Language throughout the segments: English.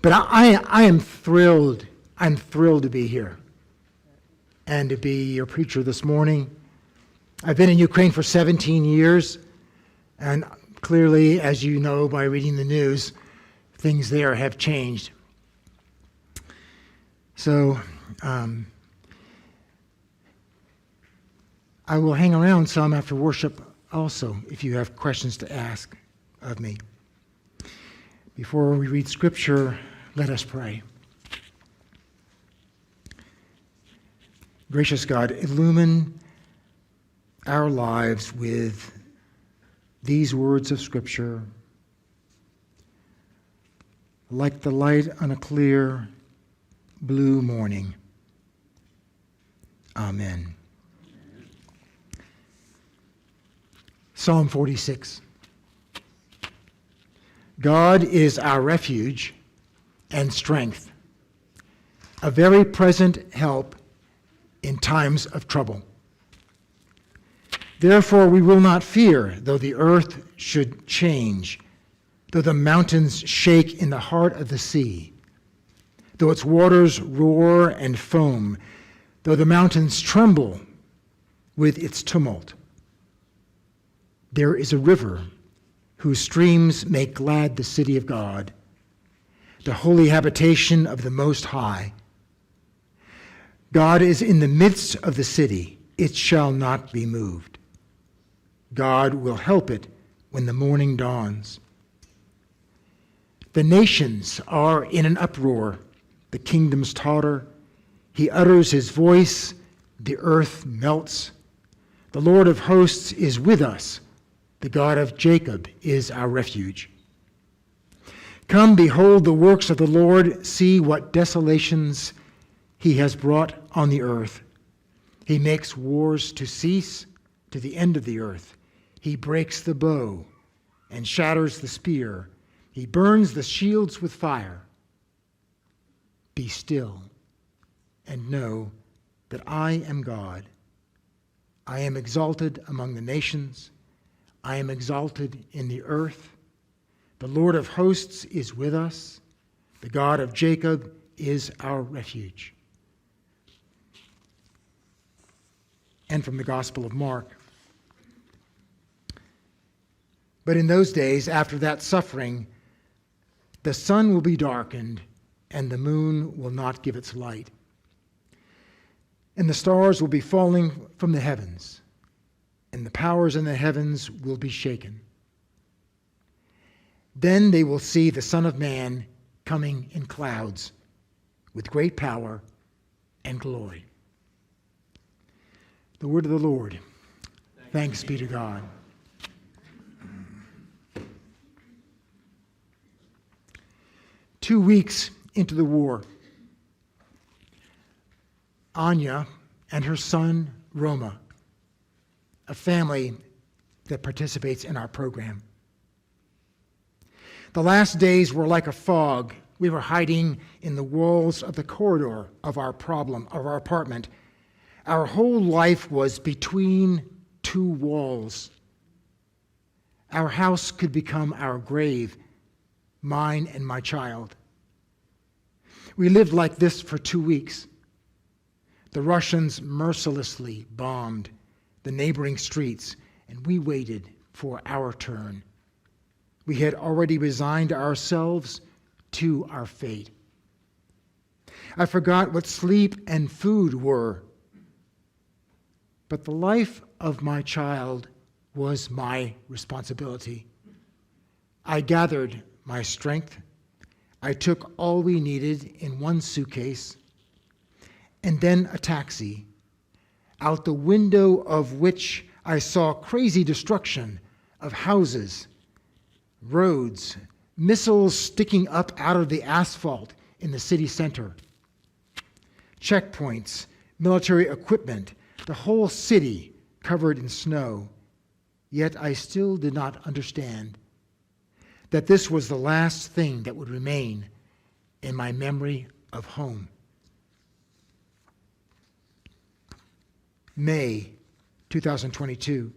But I am thrilled. I'm thrilled to be here and to be your preacher this morning. I've been in Ukraine for 17 years, and clearly, as you know by reading the news, things there have changed. So I will hang around some after worship also if you have questions to ask of me. Before we read Scripture, let us pray. Gracious God, illumine our lives with these words of Scripture, like the light on a clear blue morning. Amen. Psalm 46. God is our refuge and strength, a very present help in times of trouble. Therefore we will not fear, though the earth should change, though the mountains shake in the heart of the sea, though its waters roar and foam, though the mountains tremble with its tumult. There is a river whose streams make glad the city of God, the holy habitation of the Most High. God is in the midst of the city. It shall not be moved. God will help it when the morning dawns. The nations are in an uproar. The kingdoms totter. He utters his voice. The earth melts. The Lord of hosts is with us. The God of Jacob is our refuge. Come, behold the works of the Lord. See what desolations he has brought on the earth. He makes wars to cease to the end of the earth. He breaks the bow and shatters the spear. He burns the shields with fire. Be still and know that I am God. I am exalted among the nations. I am exalted in the earth. The Lord of hosts is with us. The God of Jacob is our refuge. And from the Gospel of Mark. But in those days, after that suffering, the sun will be darkened, and the moon will not give its light. And the stars will be falling from the heavens, and the powers in the heavens will be shaken. Then they will see the Son of Man coming in clouds with great power and glory. The word of the Lord. Thanks be to God. Two weeks into the war, Anya and her son, Roma, a family that participates in our program. The last days were like a fog. We were hiding in the walls of the corridor of our apartment. Our whole life was between two walls. Our house could become our grave, mine and my child. We lived like this for 2 weeks. The Russians mercilessly bombed the neighboring streets, and we waited for our turn. We had already resigned ourselves to our fate. I forgot what sleep and food were, but the life of my child was my responsibility. I gathered my strength. I took all we needed in one suitcase, and then a taxi, out the window of which I saw crazy destruction of houses, roads, missiles sticking up out of the asphalt in the city center, checkpoints, military equipment, the whole city covered in snow. Yet I still did not understand that this was the last thing that would remain in my memory of home. May 2022,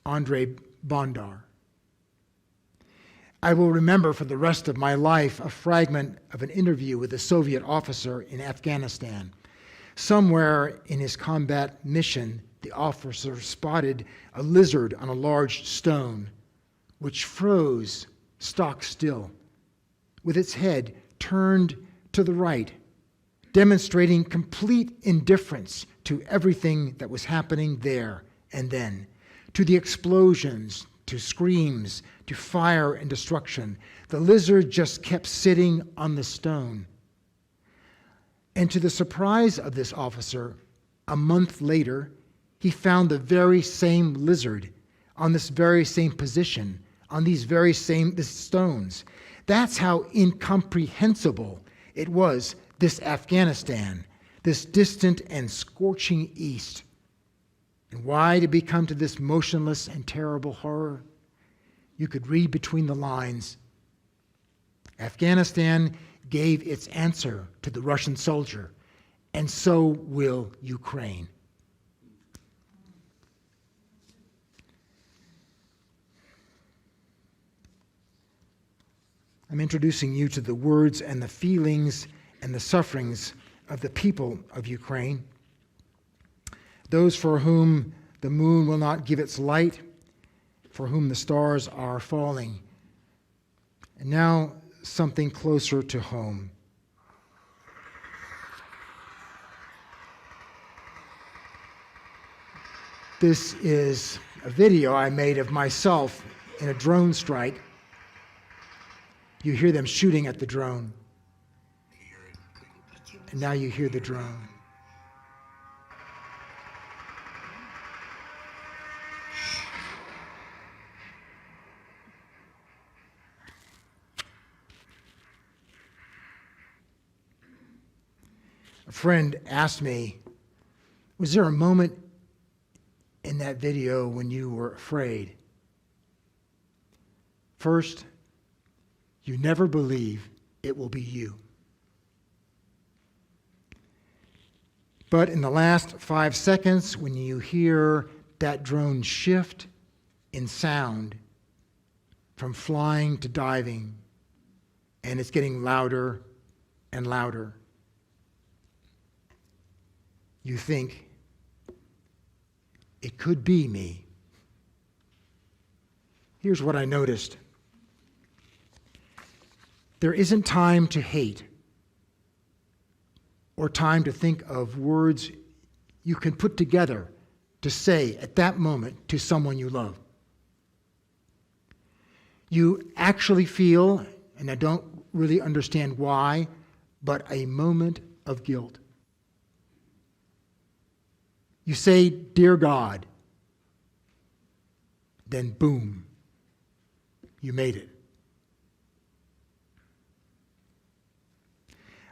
Andre Bondar. I will remember for the rest of my life a fragment of an interview with a Soviet officer in Afghanistan. Somewhere in his combat mission, the officer spotted a lizard on a large stone, which froze stock still, with its head turned to the right, demonstrating complete indifference to everything that was happening there and then, to the explosions, to screams, to fire and destruction. The lizard just kept sitting on the stone. And to the surprise of this officer, a month later, he found the very same lizard on this very same position, on these very same stones. That's how incomprehensible it was, this Afghanistan, this distant and scorching east. And why did we come to this motionless and terrible horror? You could read between the lines. Afghanistan gave its answer to the Russian soldier, and so will Ukraine. I'm introducing you to the words and the feelings and the sufferings of the people of Ukraine, those for whom the moon will not give its light, for whom the stars are falling. And now, something closer to home. This is a video I made of myself in a drone strike. You hear them shooting at the drone. And now you hear the drone. A friend asked me, was there a moment in that video when you were afraid? First, you never believe it will be you. But in the last 5 seconds, when you hear that drone shift in sound from flying to diving, and it's getting louder and louder, you think, it could be me. Here's what I noticed. There isn't time to hate or time to think of words you can put together to say at that moment to someone you love. You actually feel, and I don't really understand why, but a moment of guilt. You say, "Dear God," then boom, you made it.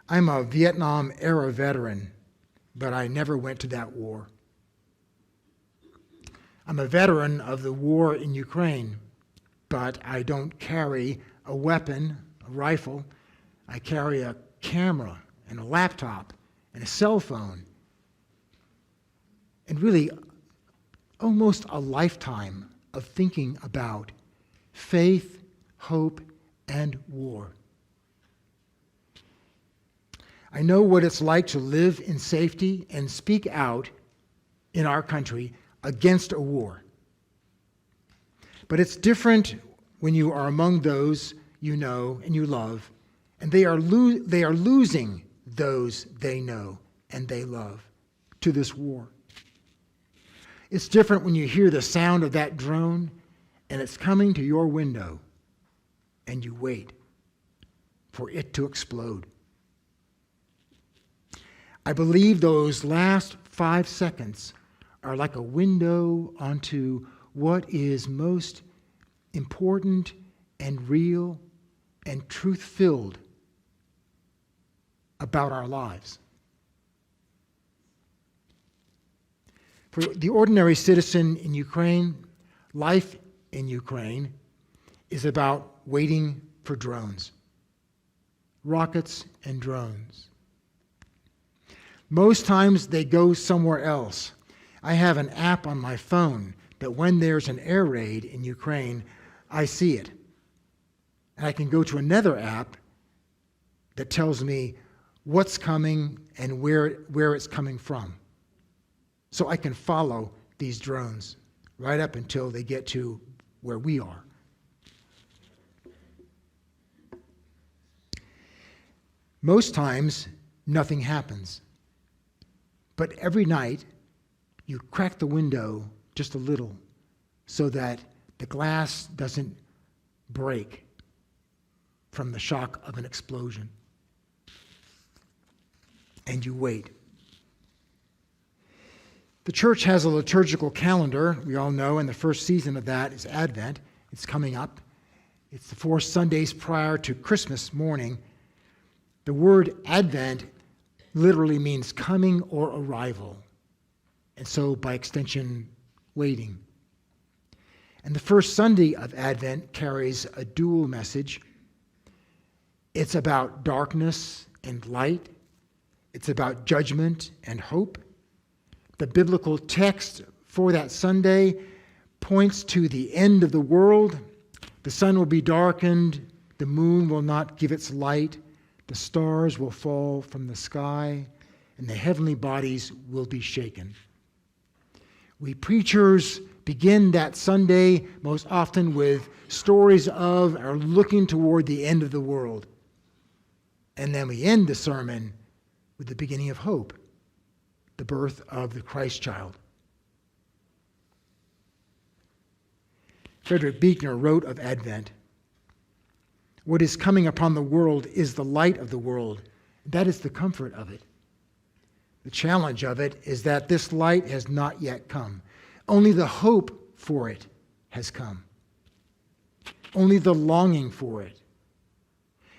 I'm a Vietnam-era veteran, but I never went to that war. I'm a veteran of the war in Ukraine, but I don't carry a weapon, a rifle. I carry a camera and a laptop and a cell phone, and really almost a lifetime of thinking about faith, hope, and war. I know what it's like to live in safety and speak out in our country against a war. But it's different when you are among those you know and you love, and they are losing those they know and they love to this war. It's different when you hear the sound of that drone and it's coming to your window and you wait for it to explode. I believe those last 5 seconds are like a window onto what is most important and real and truth-filled about our lives. For the ordinary citizen in Ukraine, life in Ukraine is about waiting for drones, rockets and drones. Most times they go somewhere else. I have an app on my phone that when there's an air raid in Ukraine, I see it. And I can go to another app that tells me what's coming and where it's coming from. So I can follow these drones right up until they get to where we are. Most times, nothing happens. But every night, you crack the window just a little so that the glass doesn't break from the shock of an explosion. And you wait. The church has a liturgical calendar, we all know, and the first season of that is Advent. It's coming up. It's the 4 Sundays prior to Christmas morning. The word Advent literally means coming or arrival, and so by extension, waiting. And the first Sunday of Advent carries a dual message. It's about darkness and light. It's about judgment and hope. The biblical text for that Sunday points to the end of the world. The sun will be darkened. The moon will not give its light. The stars will fall from the sky, and the heavenly bodies will be shaken. We preachers begin that Sunday most often with stories of or looking toward the end of the world. And then we end the sermon with the beginning of hope, the birth of the Christ child. Frederick Buechner wrote of Advent, "What is coming upon the world is the light of the world. That is the comfort of it. The challenge of it is that this light has not yet come. Only the hope for it has come. Only the longing for it.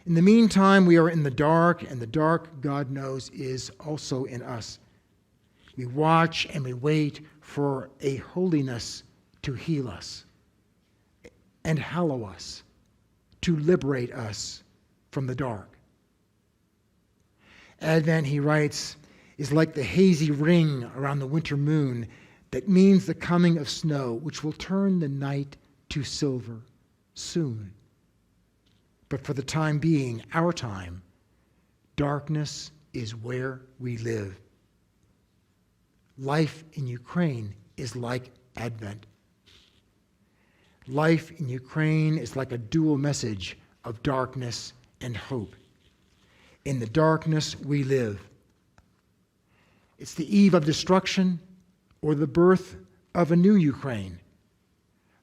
In the meantime, we are in the dark, and the dark, God knows, is also in us. We watch and we wait for a holiness to heal us and hallow us, to liberate us from the dark." Advent, he writes, is like the hazy ring around the winter moon that means the coming of snow, which will turn the night to silver soon. But for the time being, our time, darkness is where we live. Life in Ukraine is like Advent. Life in Ukraine is like a dual message of darkness and hope. In the darkness we live. It's the eve of destruction or the birth of a new Ukraine.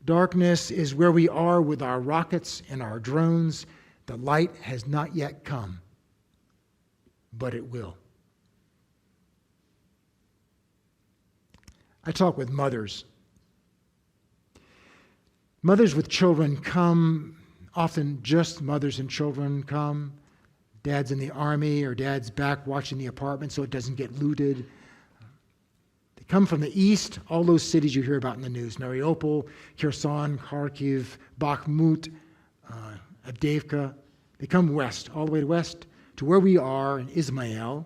Darkness is where we are with our rockets and our drones. The light has not yet come, but it will. I talk with mothers. Mothers with children come, often just mothers and children come. Dad's in the army or dad's back watching the apartment so it doesn't get looted. They come from the east, all those cities you hear about in the news, Mariupol, Kherson, Kharkiv, Bakhmut, Avdiivka. They come west, all the way west to where we are in Ismail.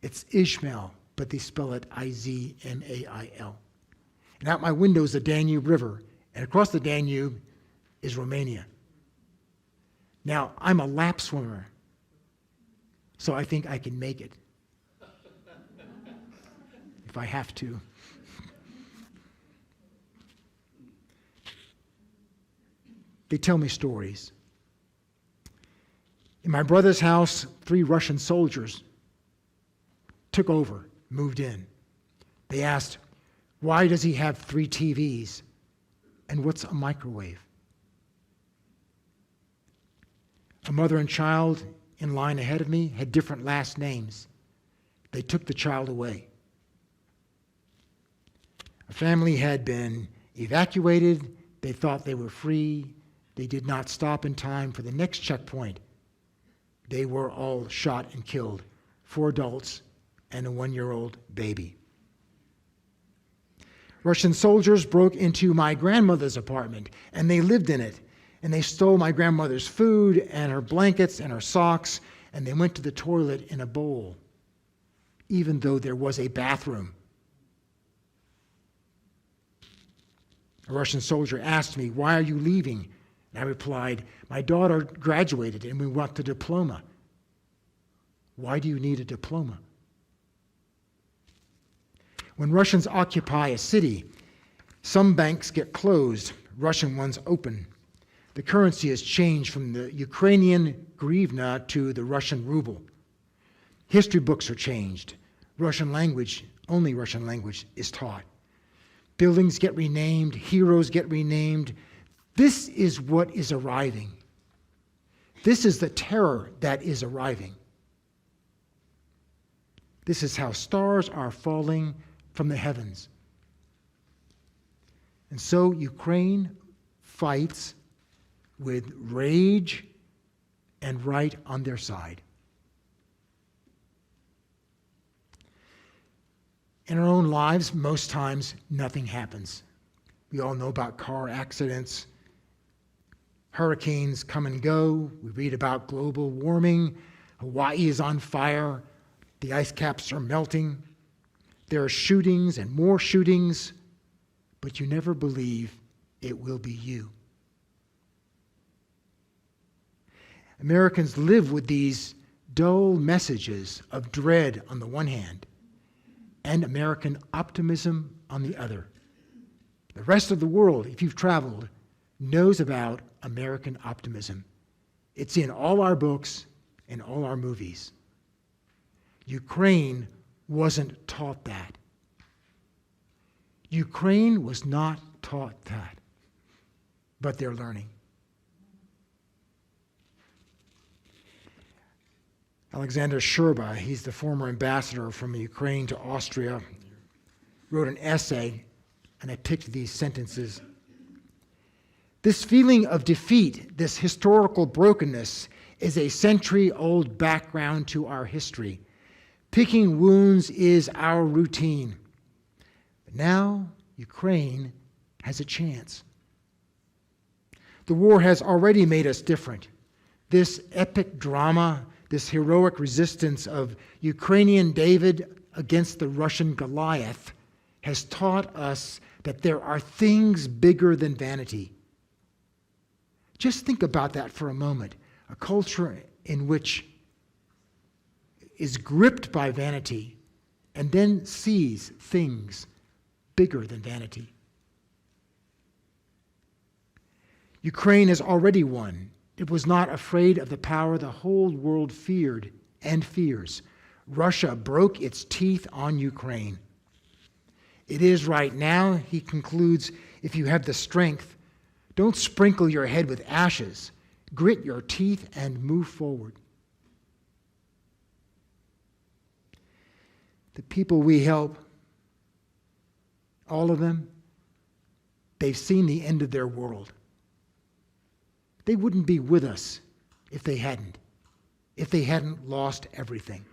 It's Ishmael, but they spell it Izmail. And out my window is the Danube River, and across the Danube is Romania. Now, I'm a lap swimmer, so I think I can make it if I have to. They tell me stories. In my brother's house, 3 Russian soldiers took over, moved in. They asked, "Why does he have 3 TVs? And what's a microwave?" A mother and child in line ahead of me had different last names. They took the child away. A family had been evacuated. They thought they were free. They did not stop in time for the next checkpoint. They were all shot and killed, 4 adults and a 1-year-old baby. Russian soldiers broke into my grandmother's apartment, and they lived in it. And they stole my grandmother's food and her blankets and her socks, and they went to the toilet in a bowl, even though there was a bathroom. A Russian soldier asked me, "Why are you leaving?" And I replied, my daughter graduated and we want the diploma. Why do you need a diploma? When Russians occupy a city, some banks get closed, Russian ones open. The currency has changed from the Ukrainian hryvnia to the Russian ruble. History books are changed. Only Russian language is taught. Buildings get renamed, heroes get renamed. This is what is arriving. This is the terror that is arriving. This is how stars are falling from the heavens. And so Ukraine fights with rage and right on their side. In our own lives, most times, nothing happens. We all know about car accidents. Hurricanes come and go. We read about global warming. Hawaii is on fire. The ice caps are melting. There are shootings and more shootings, but you never believe it will be you. Americans live with these dull messages of dread on the one hand and American optimism on the other. The rest of the world, if you've traveled, knows about American optimism. It's in all our books and all our movies. Ukraine wasn't taught that. Ukraine was not taught that, but they're learning. Alexander Sherba, he's the former ambassador from Ukraine to Austria, wrote an essay, and I picked these sentences. This feeling of defeat, this historical brokenness, is a century-old background to our history. Picking wounds is our routine. But now, Ukraine has a chance. The war has already made us different. This epic drama, this heroic resistance of Ukrainian David against the Russian Goliath has taught us that there are things bigger than vanity. Just think about that for a moment. A culture in which is gripped by vanity and then sees things bigger than vanity. Ukraine has already won. It was not afraid of the power the whole world feared and fears. Russia broke its teeth on Ukraine. It is right now, he concludes, if you have the strength, don't sprinkle your head with ashes. Grit your teeth and move forward. The people we help, all of them, they've seen the end of their world. They wouldn't be with us if they hadn't lost everything.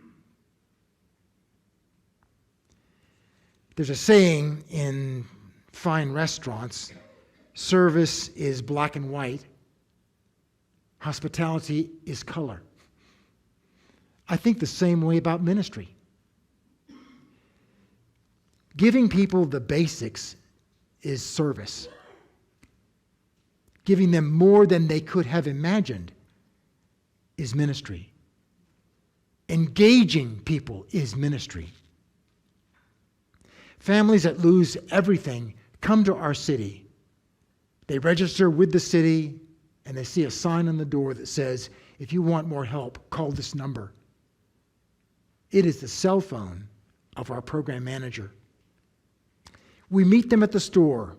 There's a saying in fine restaurants, service is black and white, hospitality is color. I think the same way about ministry. Giving people the basics is service. Giving them more than they could have imagined is ministry. Engaging people is ministry. Families that lose everything come to our city. They register with the city and they see a sign on the door that says, if you want more help, call this number. It is the cell phone of our program manager. We meet them at the store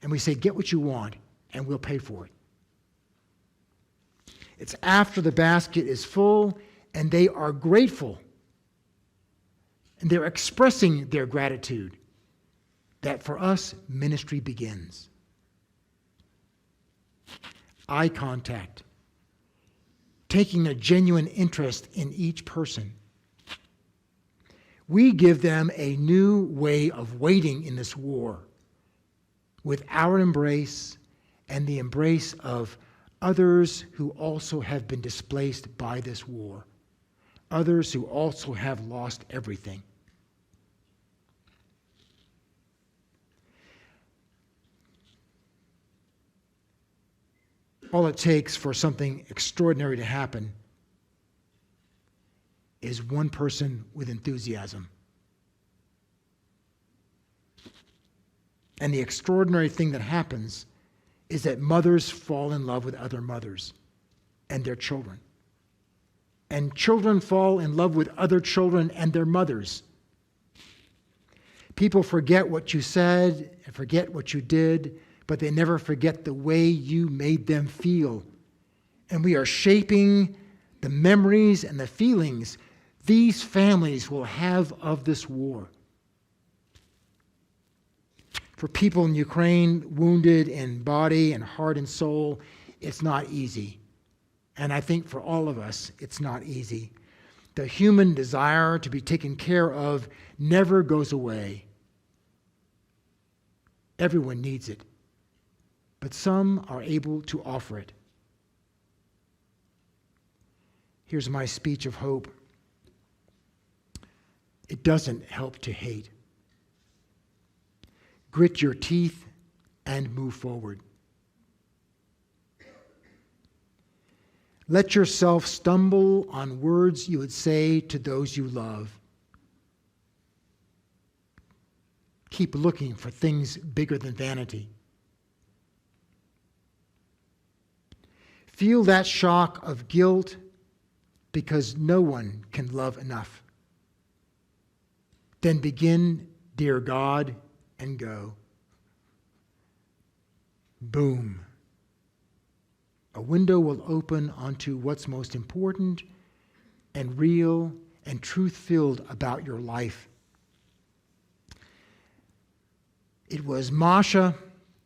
and we say, get what you want and we'll pay for it. It's after the basket is full and they are grateful and they're expressing their gratitude that for us ministry begins. Eye contact, taking a genuine interest in each person. We give them a new way of waiting in this war with our embrace and the embrace of others who also have been displaced by this war, others who also have lost everything. All it takes for something extraordinary to happen is one person with enthusiasm. And the extraordinary thing that happens is that mothers fall in love with other mothers and their children. And children fall in love with other children and their mothers. People forget what you said and forget what you did, but they never forget the way you made them feel. And we are shaping the memories and the feelings these families will have of this war. For people in Ukraine, wounded in body and heart and soul, it's not easy. And I think for all of us, it's not easy. The human desire to be taken care of never goes away. Everyone needs it, but some are able to offer it. Here's my speech of hope. It doesn't help to hate. Grit your teeth and move forward. Let yourself stumble on words you would say to those you love. Keep looking for things bigger than vanity. Feel that shock of guilt because no one can love enough. Then begin, dear God, and go. Boom. A window will open onto what's most important and real and truth-filled about your life. It was Masha,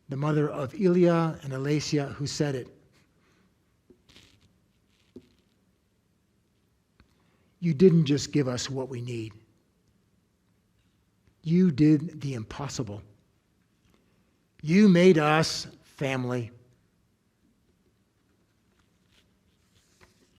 the mother of Ilya and Alasia, who said it. You didn't just give us what we need. You did the impossible. You made us family.